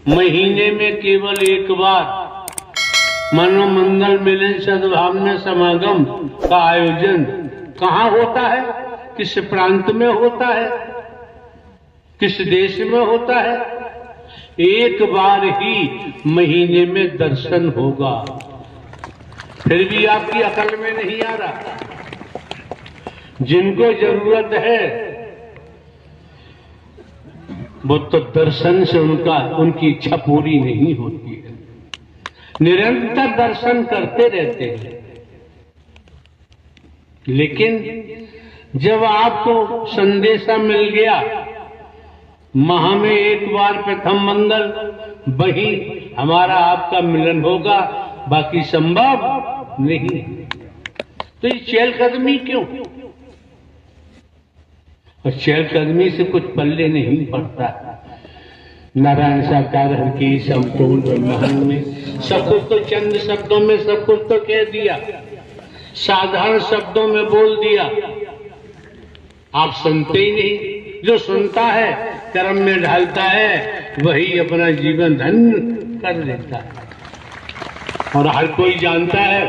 महीने में केवल एक बार मनोमंगल मिलन सद्भावना समागम का आयोजन कहाँ होता है, किस प्रांत में होता है, किस देश में होता है? एक बार ही महीने में दर्शन होगा। फिर भी आपकी अकल में नहीं आ रहा। जिनको जरूरत है वो तो दर्शन से उनकी इच्छा पूरी नहीं होती है, निरंतर दर्शन करते रहते हैं। लेकिन जब आपको संदेशा मिल गया माह में एक बार प्रथम मंगल वही हमारा आपका मिलन होगा, बाकी संभव नहीं, तो ये चहलकदमी क्यों? और चहलकदमी से कुछ पल्ले नहीं पड़ता। नारायण साकार हर की संपूर्ण ब्रह्मांड में सब कुछ तो चंद शब्दों में सब कुछ तो कह दिया, साधारण शब्दों में बोल दिया, आप सुनते ही नहीं। जो सुनता है कर्म में ढालता है वही अपना जीवन धन्य कर लेता है। और हर कोई जानता है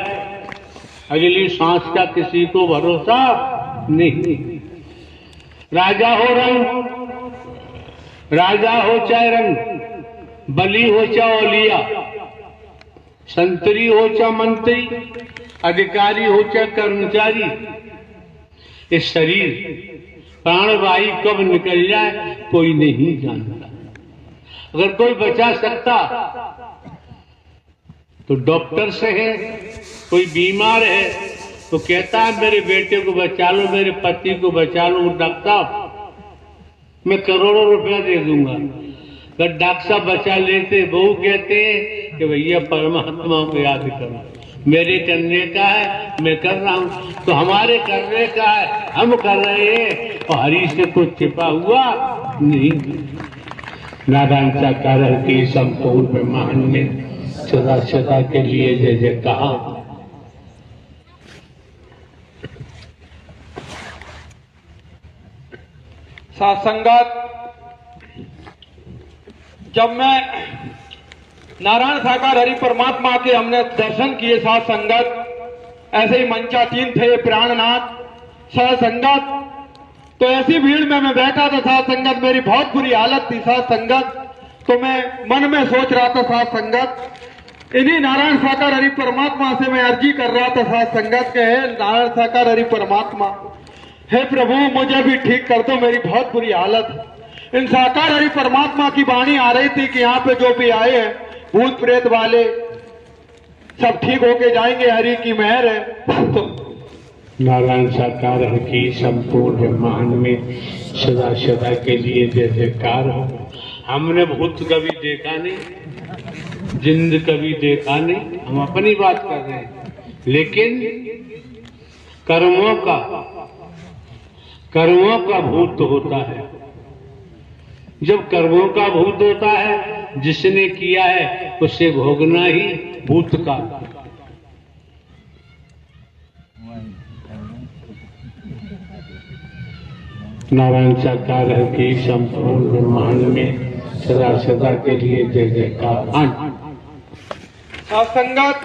अगली सांस का किसी को भरोसा नहीं। राजा हो रंग, राजा हो चाहे रंग, बली हो चाहे औलिया, संतरी हो चाहे मंत्री, अधिकारी हो चाहे कर्मचारी, इस शरीर प्राणवायु कब निकल जाए कोई नहीं जानता। अगर कोई बचा सकता तो डॉक्टर से है, कोई बीमार है तो कहता है मेरे बेटे को बचा लो, मेरे पति को बचा लो। डॉक्टर साहब मैं करोड़ों रुपया दे दूंगा। अगर डॉक्टर साहब बचा लेते, वो कहते हैं कि भैया परमात्मा को याद करो, मेरे करने का है मैं कर रहा हूं, तो हमारे करने का है हम कर रहे हैं, और हरि से कुछ छिपा हुआ नहीं। नारायण साकार की संपूर्ण ब्रह्मांड में सदा सदा के लिए जय जय कहा। साथ संगत, जब मैं नारायण साकार हरि परमात्मा के हमने दर्शन किए साथ संगत, ऐसे ही मंचातीन थे प्राणनाथ साथ संगत, तो ऐसी भीड़ में मैं बैठा था साथ संगत, मेरी बहुत बुरी हालत थी साथ संगत। तो मैं मन में सोच रहा था साथ संगत, इन्हीं नारायण साकार हरि परमात्मा से मैं अर्जी कर रहा था साथ संगत के, हे नारायण साकार हरि परमात्मा, हे प्रभु मुझे भी ठीक कर दो, मेरी बहुत बुरी हालत। इन साकार हरि परमात्मा की वाणी आ रही थी कि यहाँ पे जो भी आए हैं भूत प्रेत वाले सब ठीक होके जाएंगे, हरि की मेहर है। तो नारायण साकार हर की संपूर्ण ब्रह्मांड में सदा सदा के लिए जय जयकार हो। हमने भूत कभी देखा नहीं, जिंद कभी देखा नहीं, हम अपनी बात कर रहे हैं, लेकिन कर्मों का भूत होता है। जब कर्मों का भूत होता है, जिसने किया है उसे भोगना ही भूत का। नारायण साकार की संपूर्ण ब्रह्मांड में सदा सदा के लिए जय जयकार। संगत,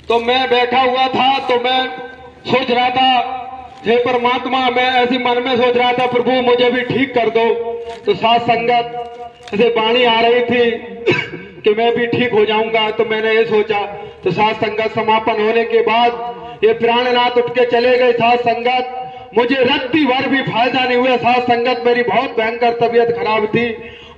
तो मैं बैठा हुआ था तो मैं सोच रहा था, हे परमात्मा, मैं ऐसी मन में सोच रहा था प्रभु मुझे भी ठीक कर दो। तो साथ संगत ऐसे वाणी आ रही थी कि मैं भी ठीक हो जाऊंगा, तो मैंने ये सोचा। तो साथ संगत समापन होने के बाद ये प्राणनाथ उठ के चले गए। साथ संगत, मुझे रत्ती भर भी फायदा नहीं हुआ। साथ संगत, मेरी बहुत भयंकर तबीयत खराब थी,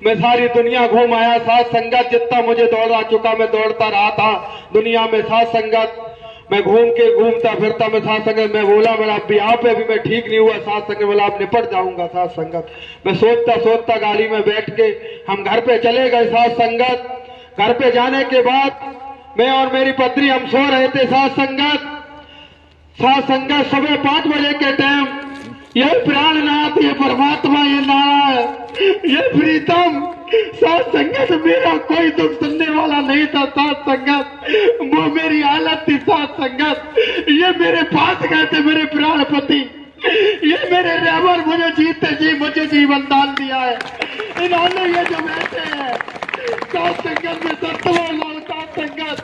मैं सारी दुनिया घूम आया। साथ संगत, जितना मुझे दौड़ा चुका मैं दौड़ता रहा था दुनिया में। साथ संगत, मैं घूमता फिरता मैं साथ संगत, मैं बोला मेरा यहाँ पे भी मैं ठीक नहीं हुआ। साथ संगत बोला आप निपट जाऊंगा। साथ संगत, मैं सोचता गाड़ी में बैठ के हम घर पे चले गए। साथ संगत, घर पे जाने के बाद मैं और मेरी पत्नी हम सो रहे थे। साथ संगत सुबह 5 बजे के टाइम ये प्राणनाथ, ये परमात्मा, ये नारायण, ये प्रीतम, साथ संगत मेरा कोई दुख सुनने वाला नहीं था। साथ संगत, वो मेरी हालत थी। साथ संगत, ये मेरे पास गए थे मेरे प्राणपति, ये मेरे रहबर मुझे जीते जी मुझे जीवन दान दिया है। इन्होंने ये जो बैठे हैं साथ संगत में साथ संगत,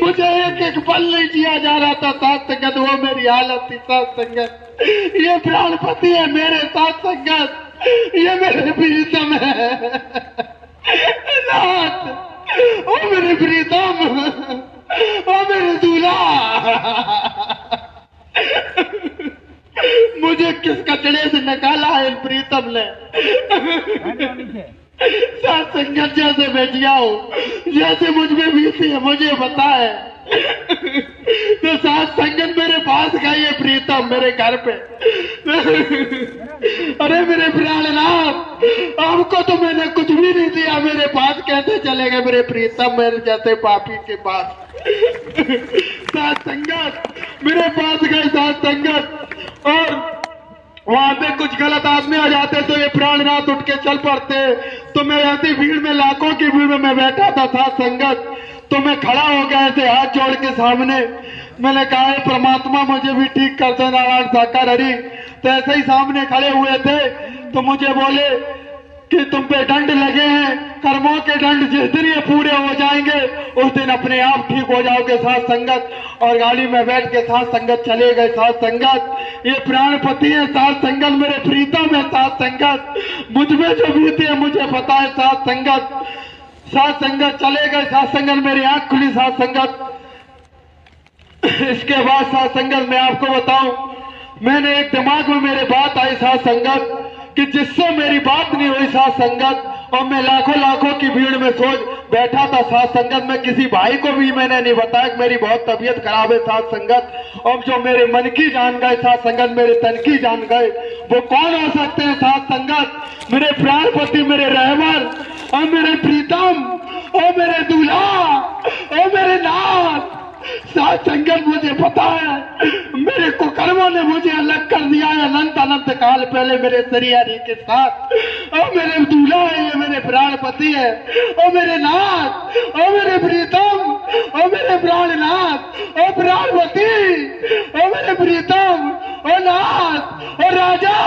मुझे एक एक पल नहीं जिया जा रहा था साथ संगत, वो मेरी हालत थी साथ संगत। ये प्राणपति है मेरे साथ संगत, ये मेरे प्रीतम है नाथ, ओ मेरे प्रीतम, ओ मेरे दूल्हा। मुझे किस कचड़े से निकाला है इन प्रीतम ने। साथ संगत जैसे भेजिया हो, जैसे मुझ में बीती है मुझे पता है। तो साथ संगत मेरे पास गई है प्रीतम मेरे घर पे। अरे मेरे प्राणनाथ, आपको तो मैंने कुछ भी नहीं दिया, मेरे पास कैसे चले गए मेरे प्रीतम मेरे जैसे पापी के पास। साथ संगत मेरे पास गए साथ संगत, और वहां पे कुछ गलत आदमी आ जाते तो ये प्राणनाथ उठ के चल पड़ते। तो मैं ऐसी भीड़ में, लाखों की भीड़ में मैं बैठा था साथ संगत, तो मैं खड़ा हो गया ऐसे हाथ जोड़ के सामने। मैंने कहा परमात्मा मुझे भी ठीक कर दो नारायण साकार हरि। तो ऐसे ही सामने खड़े हुए थे तो मुझे बोले कि तुम पे दंड लगे हैं, कर्मों के दंड जिस दिन ये पूरे हो जाएंगे उस दिन अपने आप ठीक हो जाओगे साथ संगत। और गाड़ी में बैठ के साथ संगत चले गए साथ संगत। ये प्राणपति है साथ संगत, मेरे प्रीतम है साथ संगत, मुझ में जो बीती है मुझे पता है साथ संगत। साथ संगत चले गए साथ संगत, मेरी आंख खुली साथ संगत। इसके बाद साथ संगत मैं आपको बताऊं, मैंने एक दिमाग में मेरे बात आई साथ संगत कि जिससे मेरी बात नहीं हुई साथ संगत, और मैं लाखों लाखों की भीड़ में सोच बैठा था साथ संगत। मैं किसी भाई को भी मैंने नहीं बताया कि मेरी बहुत तबीयत खराब है साथ संगत। और जो मेरे मन की जान गए साथ संगत, मेरे तन की जान गए, वो कौन हो सकते हैं साथ संगत? मेरे प्राणपति, मेरे रहबर, और मेरे प्रीतम, और मेरे दूल्हा, और मेरे नाथ। साथ संगत मुझे पता है मेरे कुकर्मों ने मुझे अलग कर दिया है अनंत अनंत काल पहले मेरे सरियारी के साथ। और मेरे दूल्हा है, ये मेरे प्राणपति है, और मेरे नाथ, और मेरे प्रीतम, और मेरे प्राणनाथ, और प्राणपति, और मेरे प्रीतम, और नाथ, और राजा।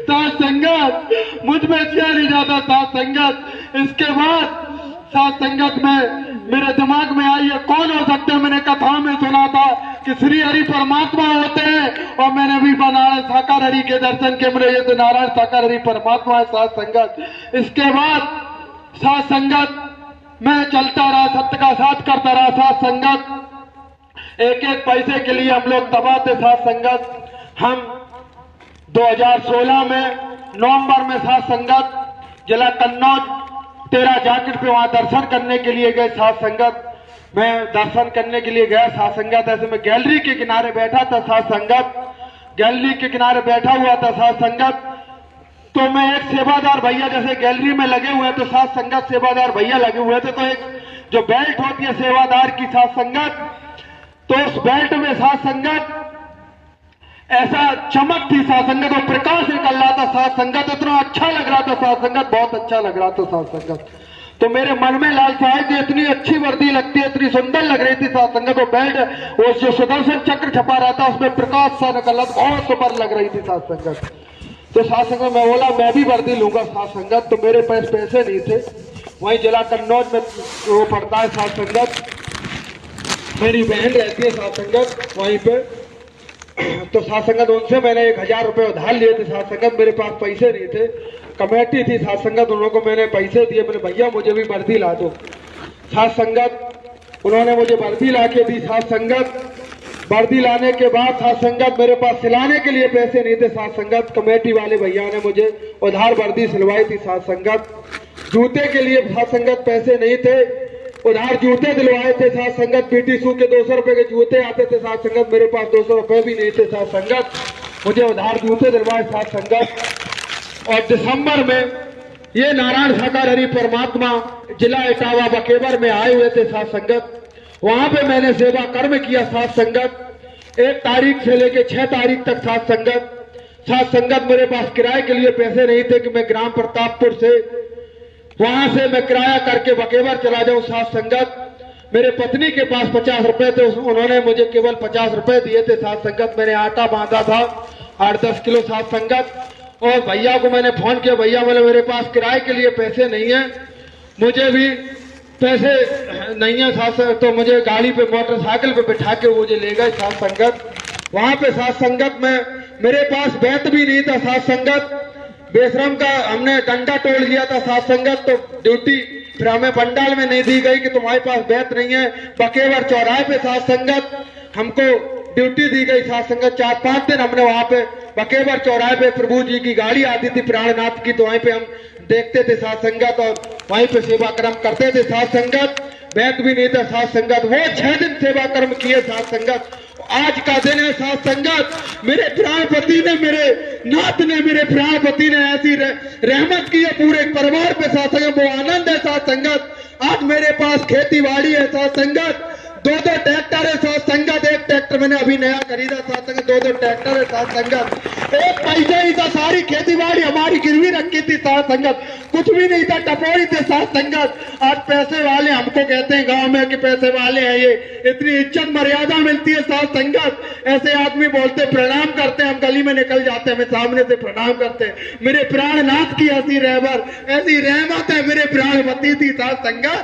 साथ संगत मुझ में चैन नहीं जाता साथ संगत। इसके बाद साथ संगत में मेरे दिमाग में आई है कौन हो सकते हैं। मैंने कथाओं में सुना था कि श्री हरि परमात्मा होते हैं, और मैंने भी नारायण साकार हरि के दर्शन के मेरे ये तो नारायण साकार हरि परमात्मा है साथ संगत। इसके बाद साथ संगत मैं चलता रहा, सत्य का साथ करता रहा साथ संगत। एक एक पैसे के लिए हम लोग तबाह थे साथ संगत। हम 2016 में नवंबर में साथ संगत जिला कन्नौज 13 जाकिर पे वहां दर्शन करने के लिए गए साथ संगत। मैं दर्शन करने के लिए गया साथ संगत। ऐसे मैं गैलरी के किनारे बैठा था साथ संगत, गैलरी के किनारे बैठा हुआ था साथ संगत। तो मैं एक सेवादार भैया, जैसे गैलरी में लगे हुए तो साथ संगत सेवादार भैया लगे हुए थे, तो एक जो बेल्ट होती है सेवादार की साथ संगत, तो उस बेल्ट में साथ संगत ऐसा चमक थी साथ संगत, और प्रकाश निकल रहा था साथ संगत। इतना अच्छा लग रहा था साथ संगत, बहुत अच्छा लग रहा था साथ संगत। तो मेरे मन में लालसा है कि इतनी अच्छी वर्दी लगती है, इतनी सुंदर लग रही थी साथ संगत। वो बेल्ट, वो जो सुदर्शन चक्र छपा रहा था उसमें प्रकाश सा निकल रहा था, बहुत सुपर लग रही थी साथ संगत। तो साथ संगत मैं बोला मैं भी वर्दी लूंगा साथ संगत। तो मेरे पास पैसे नहीं थे, वहीं जिला कन्नौज में वो पड़ता है साथ संगत, मेरी बहन रहती है साथ संगत वहीं पे। तो साथ संगत उनसे मैंने 1000 रुपए उधार लिए थे साथ संगत। मेरे पास पैसे नहीं थे, कमेटी थी साथ संगत, उन लोगों को मैंने पैसे दिए। मैंने भैया मुझे भी वर्दी ला दो साथ संगत। उन्होंने मुझे वर्दी ला के दी साथ संगत। वर्दी लाने के बाद साथ संगत मेरे पास सिलाने के लिए पैसे नहीं थे साथ संगत। कमेटी वाले भैया ने मुझे उधार वर्दी सिलवाई थी साथ संगत। जूते के लिए साथ संगत पैसे नहीं थे, उधार जूते दिलवाए थे साथ संगत। पीटी शू के 200 रुपए के जूते आते थे साथ संगत, मेरे पास 200 रुपए भी नहीं थे साथ संगत। मुझे उधार जूते दिलवाए साथ संगत। और दिसंबर में ये नारायण साकार हरि परमात्मा जिला इटावा बकेवर में आए हुए थे साथ संगत। वहां पे मैंने सेवा कर्म किया साथ संगत। 1 तारीख से लेके 6 तारीख तक साथ संगत। साथ संगत मेरे पास किराए के लिए पैसे नहीं थे कि मैं ग्राम प्रतापपुर से वहां से मैं किराया करके बकेवर चला जाऊं साथ संगत। मेरे पत्नी के पास 50 रुपए थे, उन्होंने मुझे केवल 50 रुपए दिए थे। साथ संगत मैंने आटा बांधा था 8-10 किलो साथ संगत, और भैया को मैंने फोन किया, भैया बोले मेरे पास किराए के लिए पैसे नहीं है, मुझे भी पैसे नहीं है साथ, तो मुझे गाड़ी पे मोटरसाइकिल पे बिठा के मुझे ले गए साथ संगत। वहां पे साथ संगत में मेरे पास बैत भी नहीं था साथ संगत, बेशरम का हमने डंडा तोड़ लिया था साथ संगत, तो ड्यूटी फिर हमें बंडाल में नहीं दी गई कि तुम्हारे पास बैत नहीं है। बकेवर चौराहे पे साथ संगत हमको ड्यूटी दी गई साथ संगत, 4-5 दिन हमने वहां पे बकेवर चौराहे पे प्रभु जी की गाड़ी आती थी प्राणनाथ की, तो वहीं पे हम देखते थे साथ संगत और वहीं पे सेवा कर्म करते थे साथ संगत। बैत भी नहीं था साथ संगत, वो 6 दिन सेवा कर्म किए साथ संगत। आज का दिन है साथ संगत, मेरे प्राणपति ने, मेरे नाथ ने, मेरे प्राणपति ने ऐसी रहमत की है पूरे परिवार पे साथ संगत, वो आनंद है साथ संगत। आज मेरे पास खेती बाड़ी है साथ संगत, 2-2 ट्रैक्टर है साथ संगत, एक ट्रैक्टर मैंने अभी नया खरीदा साथ संगत, 2-2 ट्रैक्टर है साथ संगत। एक पैसे ही था, सारी खेती बाड़ी हमारी गिरवी रखी थी साथ संगत, कुछ भी नहीं था, टपोरी थे साथ संगत। आज पैसे वाले हमको कहते हैं गांव में कि पैसे वाले हैं, ये इतनी इज्जत मर्यादा मिलती है साथ संगत। ऐसे आदमी बोलते प्रणाम करते हैं, हम गली में निकल जाते हैं, हमें सामने से प्रणाम करते हैं। मेरे प्राणनाथ की ऐसी रहबर, ऐसी रहमत है मेरे प्राणपति थी साथ संगत।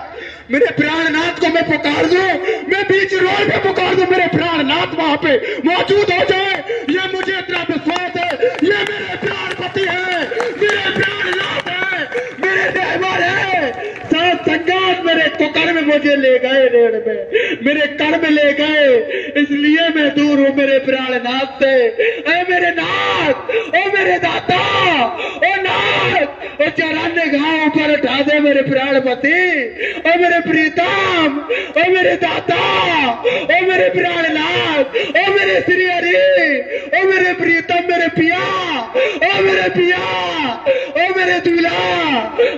मेरे प्राणनाथ को मैं पुकार दूं, मैं बीच रोड पे पुकार दूं, मेरे प्राणनाथ वहां पे मौजूद हो जाए, ये मुझे इतना विश्वास है। ये मेरे प्राणपति है, मेरे प्राणनाथ है, मेरे रहबर है साथ संगत। मेरे कुकर में मुझे ले गए, रेड़ में मेरे कर में ले गए, इसलिए मैं दूर हूं मेरे प्राणनाथ से। ऐ मेरे नाथ, ओ मेरे दाता, ओ नाथ, ओ चौरान्ने घाव ऊपर उठा दे मेरे प्राणपति, ओ मेरे प्रीतम, ओ मेरे दाता, ओ मेरे प्राणनाथ, ओ मेरे श्री हरि, ओ मेरे प्रीतम, मेरे पिया, ओ मेरे पिया, ओ मेरे दूल्हा,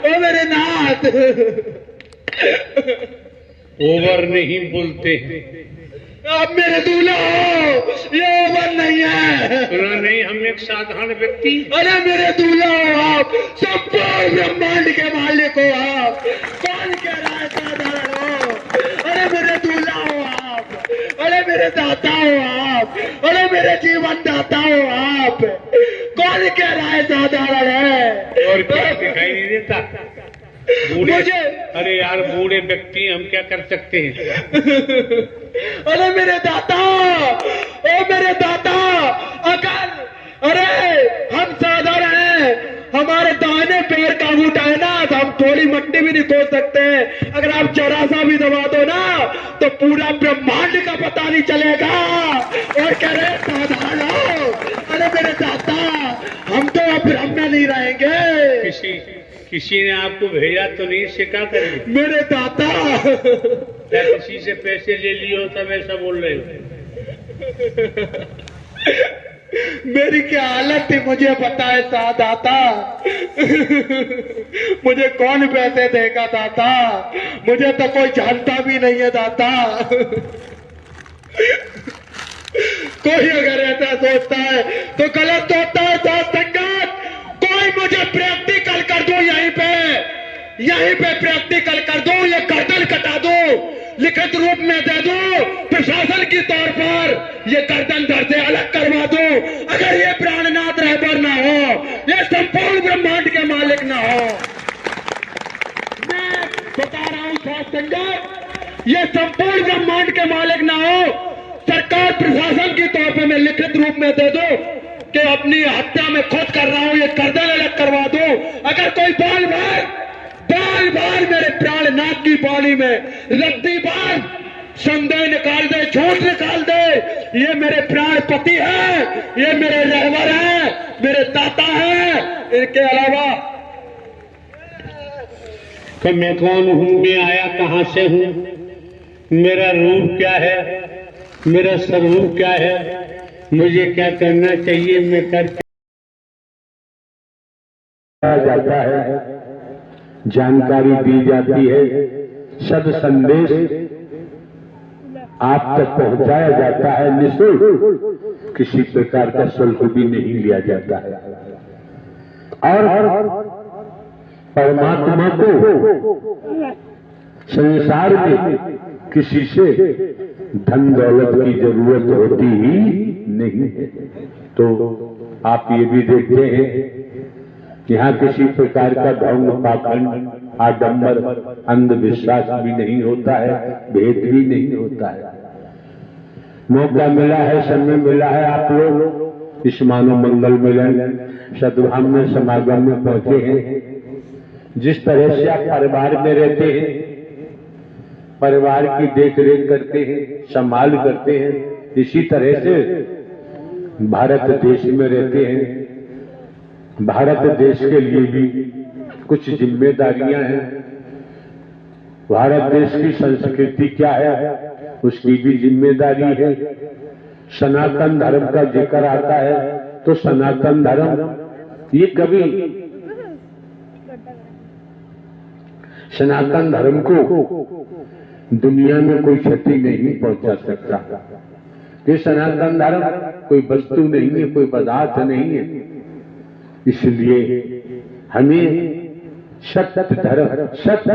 ओ मेरे नाथ। ओवर नहीं बोलते, अब मेरे दूल्हा हो, ये ओवर नहीं है। सुना नहीं, हम एक साधारण व्यक्ति। अरे मेरे दूल्हा हो आप, संपूर्ण ब्रह्मांड के मालिक हो आप, कौन कह रहा है साधारण हो? अरे मेरे दूल्हा हो आप, अरे मेरे दाता हो आप, अरे मेरे जीवन दाता हो आप, कौन कह रहा है साधारण है? और क्या दिखाई नहीं देता मुझे? अरे यार बूढ़े व्यक्ति, हम क्या कर सकते हैं? अरे मेरे दाता, ओ मेरे दाता, अगर अरे हम साधारण हैं, हमारे दाहिने पैर का अंगूठा है ना, तो हम थोड़ी मट्टी भी नहीं खोल सकते हैं। अगर आप जरा सा भी दबा दो ना, तो पूरा ब्रह्मांड का पता नहीं चलेगा। और कह रहे साधारण हो? अरे मेरे दाता, हम तो अब ब्रह्म में नहीं रहेंगे। किसी ने आपको भेजा तो नहीं, इससे क्या करेंगे? मेरे दाता, क्या किसी से पैसे ले लिए हो तब ऐसा बोल रहे हो? मेरी क्या हालत थी मुझे पता है दाता। मुझे कौन पैसे देगा दाता? मुझे तो कोई जानता भी नहीं है दाता। कोई अगर ऐसा सोचता है तो गलत होता है साथ संगत। कोई मुझे प्रैक्टिकल कर दो, यहीं पे प्रैक्टिकल कर दो, ये गर्दन कटा दो, लिखित रूप में दे दो, प्रशासन की तौर पर ये गर्दन धड़ से अलग करवा दो। अगर ये प्राणनाथ रहबर ना हो, ये संपूर्ण ब्रह्मांड के मालिक ना हो, मैं बता रहा हूं साथ संगत, ये संपूर्ण ब्रह्मांड के मालिक ना हो, सरकार प्रशासन की तौर पर मैं लिखित रूप में दे दो कि अपनी हत्या में खुद कर रहा हूं, ये गर्दन अलग करवा दो। अगर कोई बाल बार मेरे प्राणनाथ की बाणी में रद्दी बार संदेह निकाल दे, झूठ निकाल दे, ये मेरे प्राणपति है, ये मेरे रहबर है, मेरे दाता है। इनके अलावा कि मैं कौन हूं, मैं आया कहां से हूं, मेरा रूप क्या है, मेरा स्वरूप क्या है, मुझे क्या करना चाहिए, मैं कर जाता है, जानकारी दी जाती है, सद संदेश आप तक पहुंचाया जाता है, निःशुल्क, किसी प्रकार का शुल्क भी नहीं लिया जाता है। और परमात्मा को संसार में किसी से धन दौलत की जरूरत होती ही नहीं है। तो आप ये भी देखते हैं यहाँ किसी प्रकार का ढोंग, पाखंड, आडंबर, अंधविश्वास भी नहीं होता है, भेद भी नहीं होता है। मौका मिला है, समय मिला है, आप लोग इस मानव मंगल मिलन सद्भावना समागम में पहुंचे हैं। जिस तरह से आप परिवार में रहते हैं, परिवार की देख रेख करते हैं, संभाल करते हैं, इसी तरह से भारत देश में रहते हैं। भारत देश के लिए भी कुछ जिम्मेदारियां हैं। भारत देश की संस्कृति क्या है, उसकी भी जिम्मेदारी है। सनातन धर्म का जिक्र आता है तो सनातन धर्म ये कभी सनातन धर्म को दुनिया में कोई क्षति नहीं पहुंचा सकता। ये सनातन धर्म कोई वस्तु नहीं है, कोई पदार्थ नहीं है। इसलिए हमें सत्य धर्म, सत्य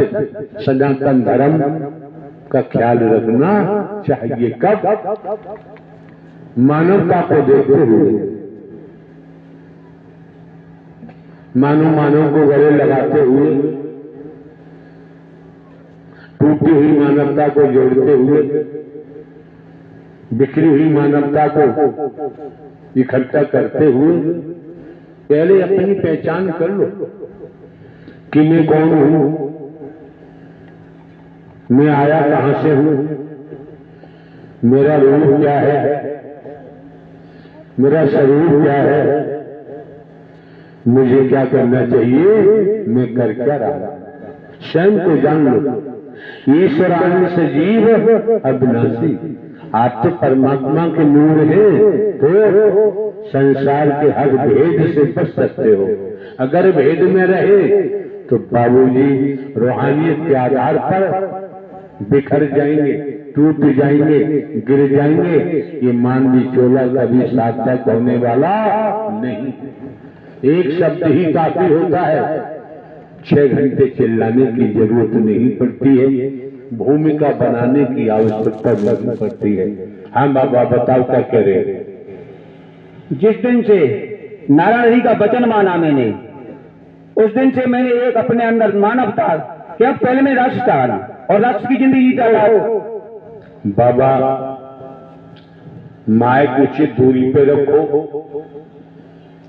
सनातन धर्म का ख्याल रखना चाहिए। कब? मानवता को देखते हुए, मानव को गले लगाते हुए, टूटी हुई मानवता को जोड़ते हुए, बिखरी हुई मानवता को इकट्ठा करते हुए पहले अपनी पहचान कर लो कि मैं कौन हूं, मैं आया कहां से हूं, मेरा रूप क्या है, मेरा शरीर क्या है, मुझे क्या करना चाहिए, मैं कर क्या रहा। स्वयं को जान लो। ईश्वरान से जीव अविनाशी, आप तो परमात्मा के नूर हैं, तो संसार के हर भेद से बच सकते हो। अगर भेद में रहे तो बाबूजी रूहानियत के आधार पर बिखर जाएंगे, टूट जाएंगे, गिर जाएंगे। ये मानवी चोला कभी सार्थक होने वाला नहीं। एक शब्द ही काफी होता है, 6 घंटे चिल्लाने की जरूरत नहीं पड़ती है, भूमिका बनाने की आवश्यकता नहीं पड़ती है। हाँ बाबा बताओ क्या कह रहे हैं? जिस दिन से नारायण जी का वचन माना मैंने, उस दिन से मैंने एक अपने अंदर मानवता कि अब पहले मैं राष्ट्र चाहना और राष्ट्र की जिंदगी जीता रहा। बाबा माइक उचित दूरी पे रखो।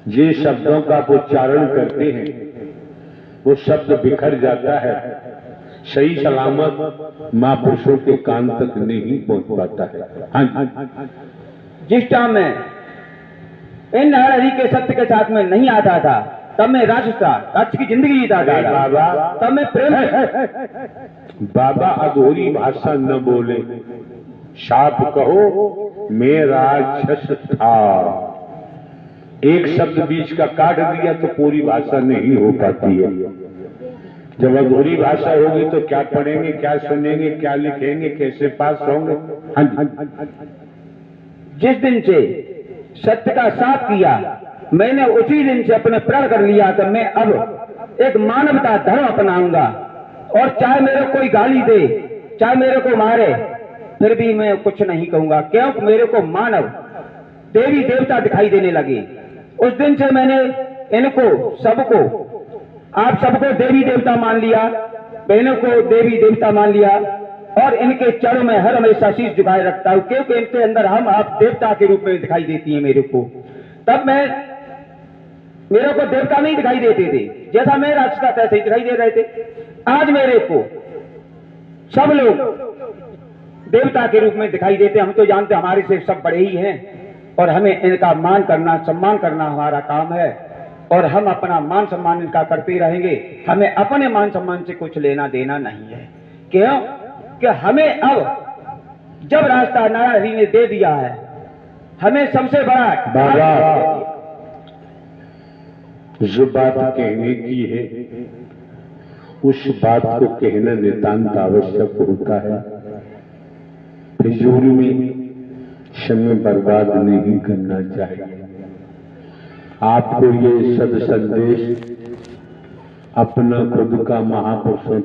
जिन शब्दों का आप उच्चारण करते हैं वो शब्द बिखर जाता है, सही सलामत महापुरुषों के कान तक नहीं पहुंच पाता है। हाँ, जिस टाइम में इन नारायण जी के सत्य के साथ में नहीं आता था, तब मैं राष्ट्र की जिंदगी जीता था बाबा। तब मैं प्रेम बाबा अधूरी भाषा न बोले, साफ कहो मैं राक्षस था। एक शब्द बीच का काट दिया तो पूरी भाषा नहीं हो पाती है। जब अधूरी भाषा होगी तो क्या पढ़ेंगे, क्या सुनेंगे, क्या लिखेंगे, कैसे पास होंगे। जिस दिन से सत्य का साथ किया, मैंने उसी दिन से अपने प्रण कर लिया कि मैं अब एक मानवता धर्म अपनाऊंगा। और चाहे मेरे कोई गाली दे, चाहे मेरे को मारे, फिर भी मैं कुछ नहीं कहूंगा, क्योंकि मेरे को मानव देवी देवता दिखाई देने लगे। उस दिन से मैंने इनको सबको, आप सबको देवी देवता मान लिया, बहनों को देवी देवता मान लिया और इनके चरणों में हर हमेशा शीश झुकाए रखता हूं, क्योंकि इनके अंदर हम आप देवता के रूप में दिखाई देती हैं मेरे को। तब मेरे को देवता नहीं दिखाई देते थे, जैसा मैं राक्षस था तैसे ही दिखाई दे रहे थे। आज मेरे को सब लोग देवता के रूप में दिखाई देते। हम तो जानते हमारे से सब बड़े ही हैं और हमें इनका मान करना, सम्मान करना हमारा काम है और हम अपना मान सम्मान इनका करते रहेंगे। हमें अपने मान सम्मान से कुछ लेना देना नहीं है। क्यों कि हमें अब जब रास्ता नारायण जी ने दे दिया है, हमें सबसे बड़ा बाबा जो बात कहने की है उस बात को कहना नितांत आवश्यक होता है। फिजूल में समय बर्बाद नहीं करना चाहिए। आपको ये सद संदेश अपना खुद का महापुरुषों